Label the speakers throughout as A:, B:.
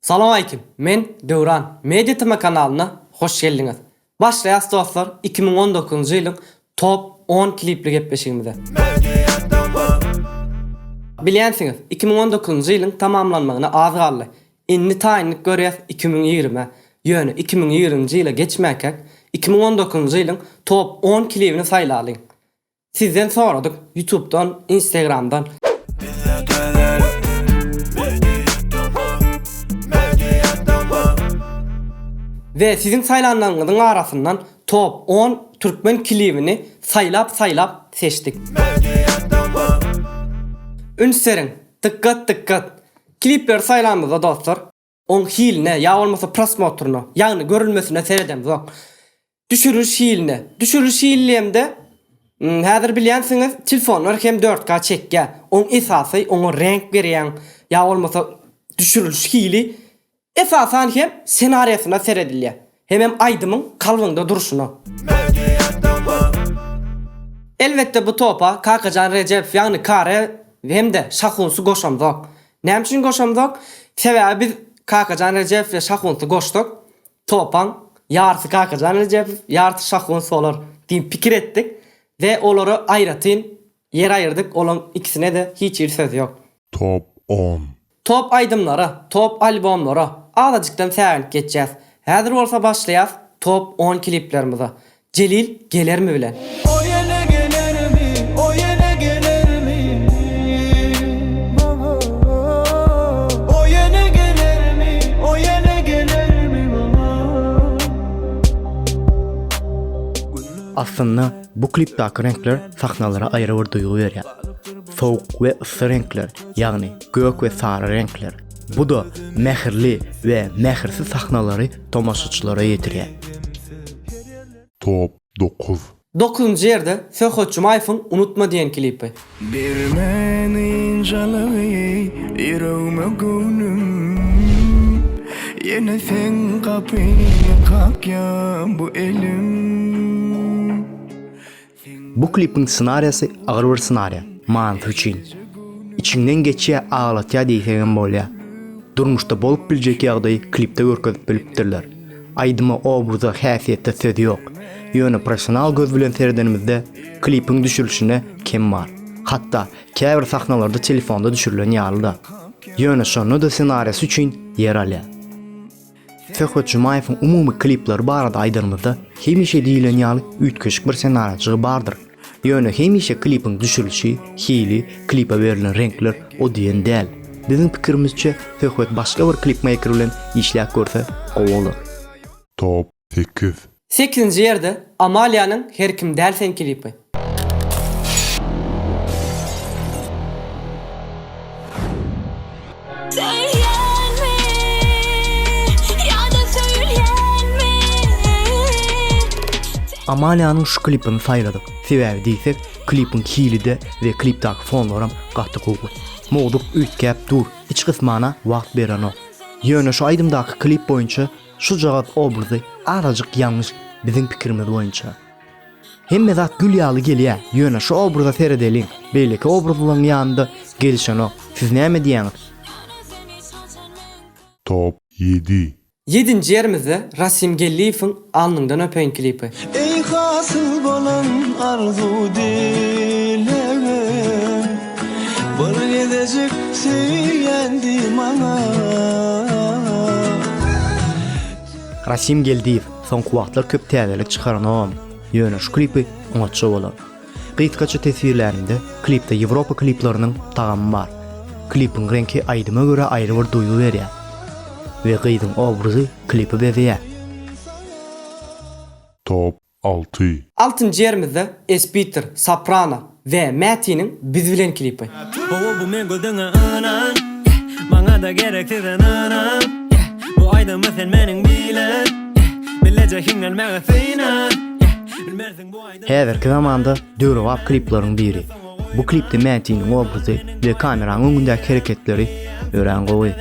A: Salam aleyküm. Men Döwran. Mediatema kanalyna hoş geldiňiz. Başlaýas dostlar 2019 ýylyň top 10 klipli gepleşigimizde. Bilýänsiňiz, 2019 ýylyň tamamlanmagyna az galdy. Inni taýinlik görýäs 2020. Ýöne 2020-nji ýyla geçmäkek 2019 ýylyň top 10 klibini saýlalyň. Sizden soradyk YouTube'dan, Instagram'dan. Ve sizin saylanlarınızın arasından top 10 Türkmen klibini saylap seçtik. Ünseriň, dikkat. Klipler saylanmada dostlar, on hiline ya olmasa prosmotoruna, yani görülmesine seredemiz o. Düşürüş hiline, häzir bilýänsiňiz, telefonlar hem 4K çekge, on esasy, ona renk berýän, ya olmasa düşürüş hili, esasan hem senaryosyna seredilýär. Hem aýdymyň kalbyňda duruşuna. Elbette bu topa Kakacan Recep yani Kare hem de Şahunsu goşamdyk. Näme üçin goşamdyk? Sebäbi biz Kakacan Recep we Şahunsu goşdyk. Topan ýarty Kakacan Recep, ýarty Şahunsu bolar diýip pikir etdik we olary aýratyn yer aýyrdyk. Olan ikisine de hiç bir söz ýok.
B: Top 10.
A: Top aýdymlara, top albomlara azajykdan säňip geçýäs. Häzir bolsa başlaýas top 10 kliplerimize. Celil gelermi bilen?
C: O yene gelir mi? O yene gelir mi? Baba. O yene gelir mi? O yene gelir mi baba?
D: Aslında bu klipdaki renkler sahnalara ayrı bir duygu berýär. Soğuk ve ısı renkler, yani gök ve sarı renkler. Bu da mehirli ve mehirsiz sahnaları tomaşaçylara ýetirýär.
B: Top 9.
A: 9-njy ýerde Söhbet Jumaýewiň Unutma diýen klipi.
C: Bir meni incalagy yüreğime gönlüm. Yine sen kapıyı kakya bu elim.
D: Bu klipin senaryosu ağır bir senaryo. Manty üçin. İçinden geçýär ağlatýar diýsen bolýar. Durmuşda bolup biljek ýagdaýy klipde görkezip bilipdirler. Aýdyma obraza häsiýetde söz ýok. Ýöne professional göz bilen seredenimizde klipin düşürülüşine kem bar. Hatta käbir sahnalarda telefonda düşürülen ýalyda. Ýöne şonu da senaryosu üçin yer alýar. Söhbet Jumaýewiň umumy klipleri barada aýdymyzda hemişe diýilen ýaly ütkeşik bir senaryoçy bardyr. Ýöne hemişe klipin düşürülüşi, hili, klipa berilen renkler o diýen däl. Bizim pikirimizçe Söhbet başga bir klipmaker bilen işläp görse gowalar.
B: Top 8.
A: 8-nji ýerde Amalia'nın Her kim dälsen klipi.
D: Amalia'nın şu klipini sayladık. Sebäbi diýsek, klipin hilide ve klipdaki fonlaram gatty gowy. Modup ütgäp dur, iç kısmana wagt beren o. Ýöne şu aýdymdaky klip boýunça şu jagat obrazy arajyk ýalňyş bizim pikirimiz boýunça. Hemme zat gül ýaly gelýär. Ýöne şu obraza seredeliň. Beýleki obrazyň ýanynda gelişen o. Siz näme diýäňiz?
B: Top 7.
A: 7-nji ýerimizde Rasim Gelliýewiň Alnyndan öpen klipi.
C: Ey hasıl bolan arzu dilerim. Bir gidecek seýendi maňa.
D: Rasim Geldiýew soňky wagtlar köp täzelik çykaran ýöne şu klipi oňatça bolar. Gytgaça tesirlerinde klipde Ýewropa klipleriniň tagamy bar. Klipin renki aýdyma göre aýry bir duýgu berýär. Ve gyzyň obrazy klipi bezýär.
B: Top 6.
A: 6-njy ýerimizde Espiter, Soprano ve Mäti'niň Biz bilen klipi.
E: Bu men gözüňe anan, maňa da gereksiz anan. Bu aýdymy sen meniň bilen, bilejekhiňden mäňe synan. Bilmersiň bu aýdymy.
D: Häzirki zamanda döwrewap klipleriň biri. Bu klipde Mäti'niň obrazy we kameranyň öňündäki hereketleri ören gowy.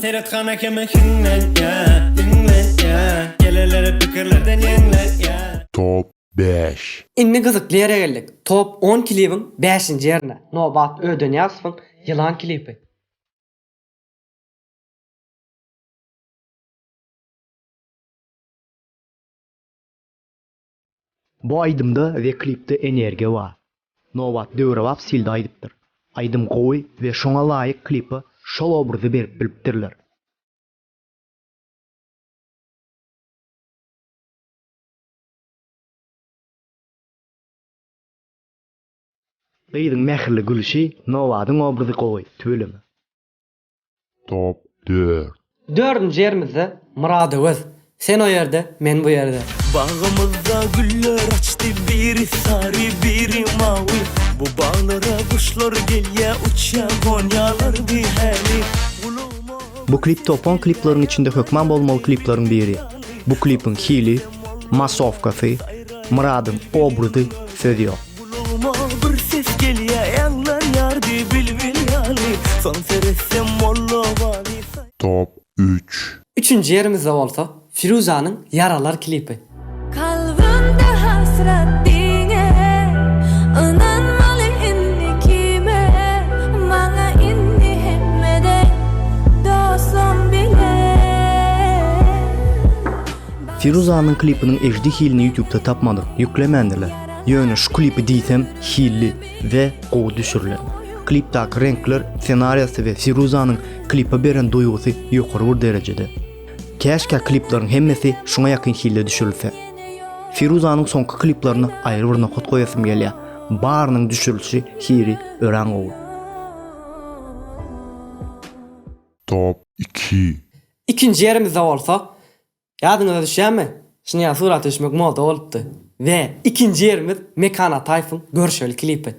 E: Seyretgana keme hinglen ya, geleleri pikirlerden yenglen ya.
B: Top 5.
A: Inni gyzykly ýere geldik. Top 10 klibiň 5-nji ýerine. Nobat Ödenýasowyň Ýylan klipi.
D: Bu aýdymda we klipde energiýa bar. Nowat döwrewap sildi aýdypdyr. Aýdym gowy we şoňa laýyk klipi şol obrazy berip bilipdirler. Gyýdyň mähirli gülüşi Nowatyň obrazy gowy tübelemi.
B: Top 4.
A: Dördüncü yerimizde Muradowyz. Sen o yerde, men bu yerde.
C: Bağımızda güller açtı, biri sarı biri mavi. Bu bağlara kuşlar gelye uçya, gonyalar bir hali.
D: Bu klip topon kliplerin içinde hökman bolmaly kliplerin biri. Bu klipin hili, masofkasy, Murad'ın obrazy sözi ýok.
C: Buluma bir ses gelye, yanlar yardı bilbil yali. Son seressem mollo vali.
B: Top 3.
A: Üçüncü yerimizde olsa Firuza'nın Yaralar klipi.
F: Kalbimde hasret dine, inanmalı inni kime, bana inni hemmede dostum bile.
D: Firuza'nın klipinin ejdi hilini YouTube'da tapmadık, yüklemendiler. Ýöne şu klipi diýsem hilli we gowy düşürler. Klipdäki renkler, senariýasy we Firuza'nın klipe beren duýgusy ýokary bir derejede. Käşke kliplerin hemmesi şoňa ýakyn hilde düşürilse. Firuza'nın soňky kliplerini aýry bir nokat goýasym gelýär. Barynyň düşürilişi hiri ören gowy.
B: Top 2.
A: İkinci yerimizde olsa ýadyňyza düşýärmi? Şuňa surat düşmek moda bolupdy. Ve ikinci yerimiz Mekana Tayfun Görşöl klipi.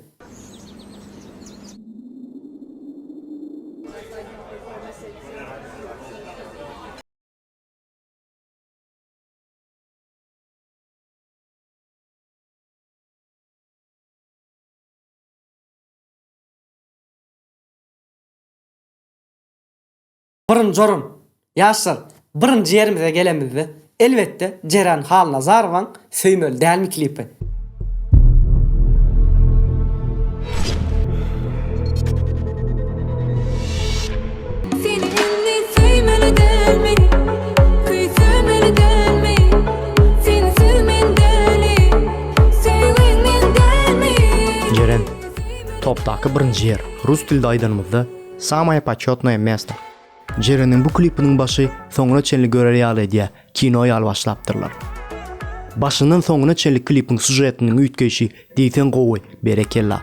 A: Birinci jorun, ýaşlar, birinci yerimize gelemizde elbette Ceren Halnazarowň Söýmeli dälmi klipi.
F: Seni inni söýmeli delmi, söýmeli delmi, seni sevmen deli, sevmenin delmi.
D: Ceren, topdaky birinji yer. Rus tilde aýdanymyzda Samaya Почётное место. Ceren'in bu klipinin başı soňuna çenli göreli diye kinoya albaşlapdyrlar. Başından soňuna çenli klipin sujetinin üýtgeşi diýsen gowy berekella.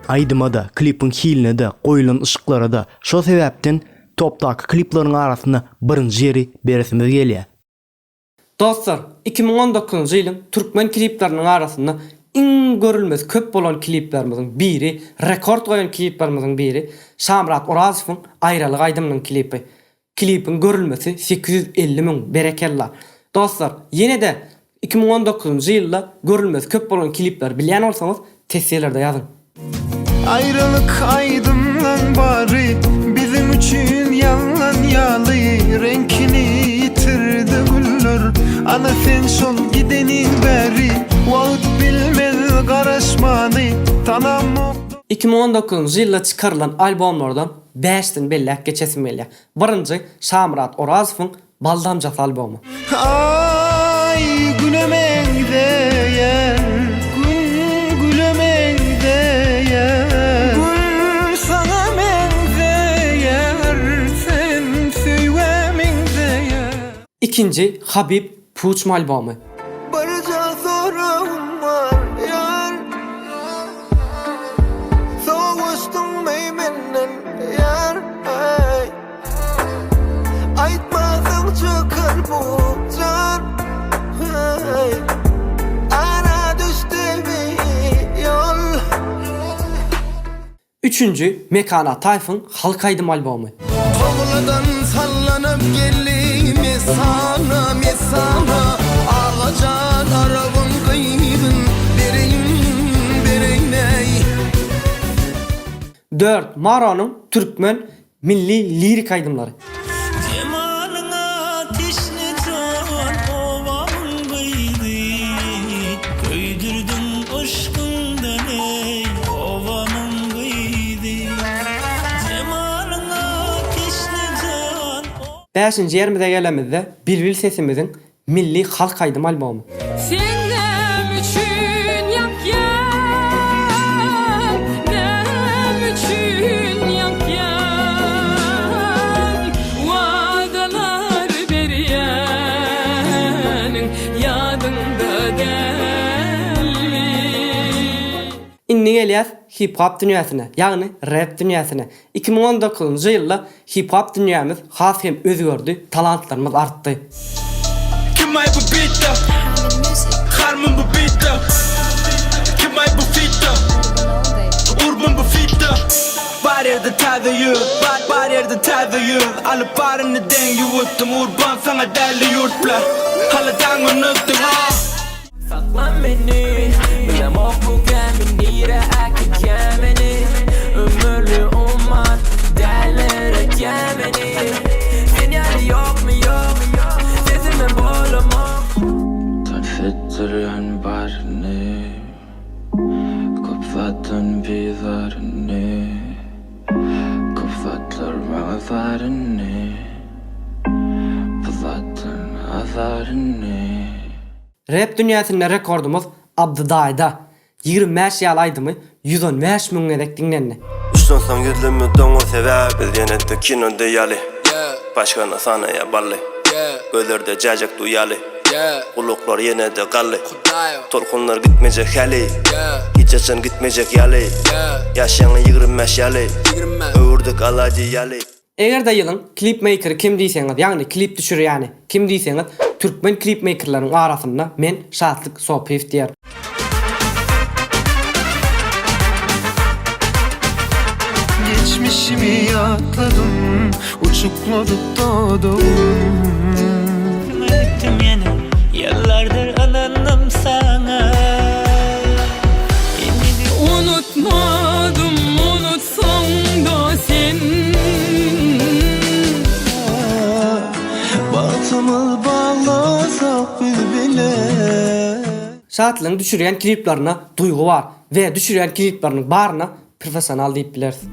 D: Aýdyma da, klipin hiline de, goýulan ışıklara da şo sebäpden topdaky klipleriň arasynda birinji ýeri beresimiz gelýär.
A: Dostlar, 2019 ýylyň türkmen klipleriniň arasynda iň görülmez köp bolan kliplerimiziň biri, rekord goýan kliplerimiziň biri Şamrat Orazowyň Aýralyk Aýdymyň klipi. Klipin görülmesi 850 000 berekella. Dostlar, ýene de 2019 ýylda görülmez köp bolan klipler bilýän bolsaňyz testlerde ýazyn.
C: Ayrılık aydımlan bari, bizim için yalan yalı. Renkini yitirdi güller, ana sen şol gidenin beri. Vahut bilmez garaşmany, tanam
A: 2019 ýylda çykarylan albomlardan 5-den bellek geçesim gelýär. Birinji Şamrat Orazowyň Baldamjat albomu.
C: Ay gülemengdeyen, gülemengdeyen. Gül sana mengdeyer, sen söýwemengdeyer.
A: İkinci Habib Puçma albomu.
C: Barca sorağım var yar, soğuştum meymenden yar. Aytmasam çıkar bu can, ana düştü bir yol.
A: Üçüncü Mekana Tayfun Halk Aydym albomu.
C: Kovladan sallanıp geldim sana, mesana. Ağacan arabın kıydın, bereyim ey.
A: 4. Maro'nun Türkmen milli lirik aydımları.
E: Cemalına ateşli can ovan gıydı, köydürdün aşkından ey ovanın gıydı. Cemalına ateşli can
A: 5. yerimizde gelemizde Bilbil sesimizin milli halk aydym albomu.
F: Sen
A: Şimdi gelýär hip hop dünýäsine, ýagny rap dünýäsine. 2019-njy ýylda hip hop dünýämiz has hem özgördi, talantlarymyz artdy.
C: Kim ay bu beat'te Harmon bu beat'te Kim ay bu fit'te Urban bu fit'te Var yerde tadı yurt Var yerde tadı yurt Alla parını den yuvuttum Urban sana derli yurtla Hala dango nöktüm Saklan beni Bilem o bu gemin Nire aki kemeni Ömürlü ummat Derlerek yemeni Sinyali yok mu yok Sesime bolama Tanfettiren barını Kapattın bizarını Kapatlar mağazarını Pızattın azarını
A: Rap dünýäsinde rekordumuz Abdudaýda 25 ýyl aýdymy 115 000 edek dinlendi.
G: Üçdönsen gözlemi doňa sebäp biz ýene-de kinoda ýaly. Başgana sanaya bally. Gözlerde jajak duýaly. Uluklar ýene-de gally. Tolkunlar gitmejek hali. Hiçeçen gitmejek ýaly. Ýaşaňy 25 ýaly. Öwürdük alady ýaly.
A: Egerde ýylyň klipmaker kim diýseňiz, ýagny klip düşürýäni kim diýseňiz, türkmen klipmakerlaryň arasynda men Şatlyk Sopiýew diýer.
C: Geçmişimi yakladım Uçukladık doğdum
E: Gittim yine yıllardır alındım sana.
F: Unutmadım unutsam da sen
C: Batımı bağlasak birbirine
A: Şatlyň düşürýän kliplerine duygu bar we düşürýän klipleriniň baryna professional diýip bilersiz.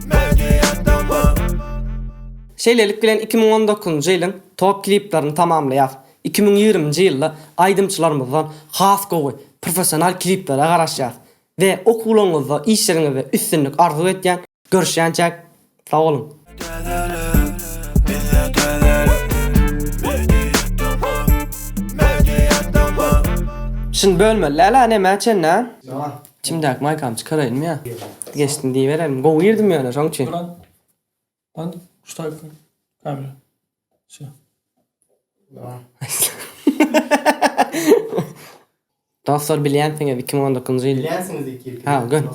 A: Şeýlelik bilen 2019-njy ýylyň top kliplerini tamamlaýar. 2020-nji ýylda aýdymçylarymyzdan has gowy professional kliplere garaşýar we okuluňyzda işleriňizde üstünlük arzu etýän görüşýänçek sag bolun. Şimdi bölme. Lala ne mäçenne? Çimdak maykam çıkarayım ya. Geçtin diye verelim. Go girdim yani şoň üçin.
H: Lan şu tarafa kamera. Şey.
A: Dostlar bilýänsiňiz 2019-njy ýyl.
I: Bilensiniz iki.
A: Ha, gön.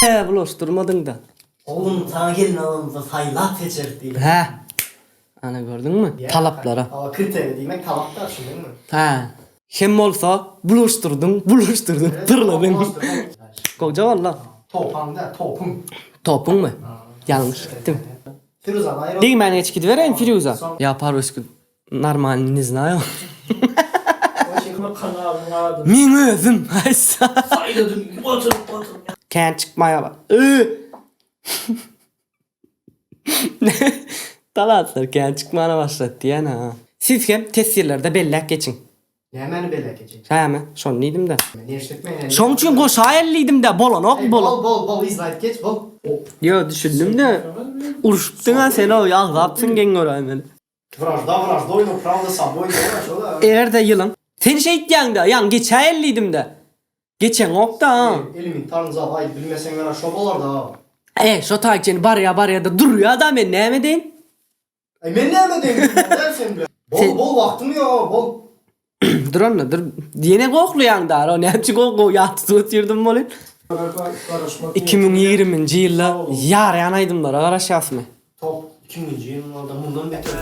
A: He, bulaşdırmadın da.
I: Oğlum sana gelin alanımıza sayılar seçerdi.
A: He. Ana gördün mü? Talaplara.
I: Ama kriteri demek talaplar şimdi değil mi?
A: He. Hem bolsa bulaşdırdın, tırladın. Koca valla.
I: Topanda, topum.
A: Topun mu? Yanlış gittim.
I: Firuzan ayrı.
A: Değil ben hiç gidivereyim Firuza. Ya parvesku normal ne знаю.
I: O şekilde kanalın adı.
A: Men özüm. Haysa.
I: Sayladım, otur.
A: Can çıkmaya bak. Talatlar can çıkmaya başladı yani ha. Siz hem tesirlerde bellek geçin.
I: Ne hemen belli geçecek.
A: Hemen son neydim de.
I: Ne işletme.
A: Son için koşa elliydim de bolon ok bolon.
I: Bol izlayıp geç bol.
A: Yo düşündüm de. Uruştun ha sen o ya zapsın gen hemen.
I: Vражда, oyunu pravda saboi da var.
A: Eğer de yılın. Sen şey diyen de yan geça elliydim de. Geçen ok da ha.
I: Elimin tanrıza ay bilmesen vera şobalar da.
A: Şu takçeni barya da duruyor adam ben ne emedin?
I: Ay ben ne emedim dersin bile. Bol vaktim ya bol.
A: Dur anla dur. Yine kokluyan da o ne yapacak o yatı tutuyorum bolin. 2020-nji ýylda ýar ýanaýdymlar garaşasmy.
I: Top 2000-nji ýylda bundan beter.